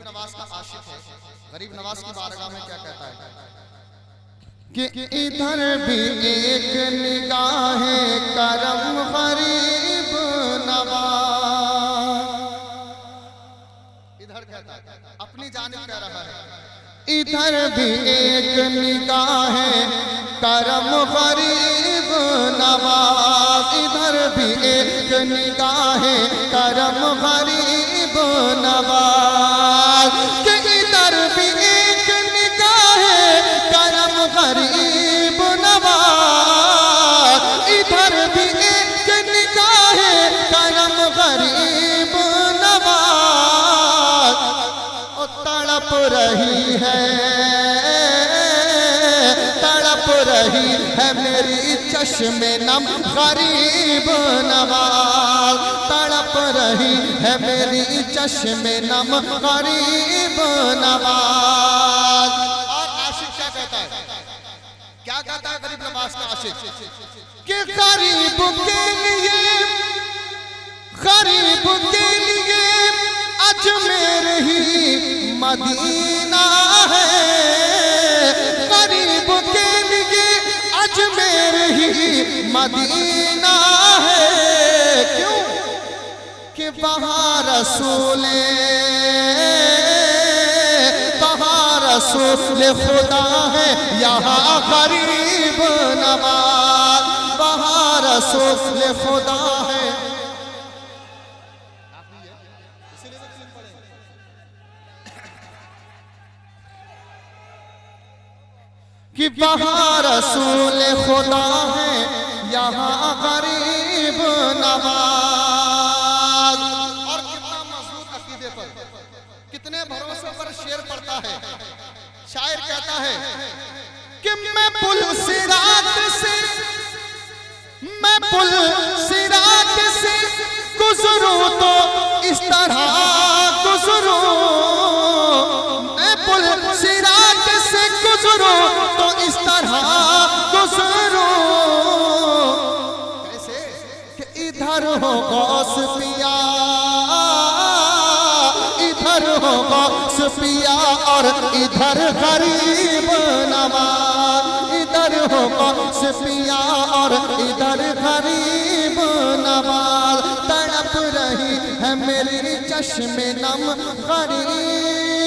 गरीब नवाज का आशिक है। गरीब नवाज की बारगाह में क्या कहता है कि इधर भी एक निगाह करम गरीब नवाज। इधर कहता है, अपनी जानिब कह रहा है, इधर भी एक निगाह करम गरीब नवाज। इधर भी एक निगाह करम गरीब नवाज। कि इधर भी एक निगाह करम गरीब नवाज। इधर भी एक निगाह करम गरीब नवाज। ओ तड़प रही है, तड़प रही है मेरी चश्मे नम गरीब नवाज। तड़प रही है मेरी चश्मे नम गरीब नवाज। और आशिक क्या कहता है, क्या कहता है गरीब नवाज का आशिक कि गरीब के लिए, गरीब के लिए अजमेर ही मदीना है। गरीब के लिए अजमेर ही मदीना है। क्यों कि वहाँ रसूले, वहाँ रसूल खुदा है, यहाँ गरीब नवाज। वहाँ रसूल खुदा है, कि वहाँ रसूल खुदा है, यहाँ गरीब नवाज। और कितना मजबूत अकीदे पर, कितने भरोसे पर शेर पढ़ता है। शायर कहता है कि मैं पुल सिरात से, मैं पुल सिरात से गुजरूं तो इस तरह गुजरूं। मैं पुल सिरात से गुजरूं तो इस तरह गुजरूं। कैसे कि इधर हो गौस पिया, इधर हो गौस पिया और इधर गरीब नवाज। इधर हो गौस पिया और इधर गरीब नवाज। तड़प रही है मेरी चश्मे नम गरीब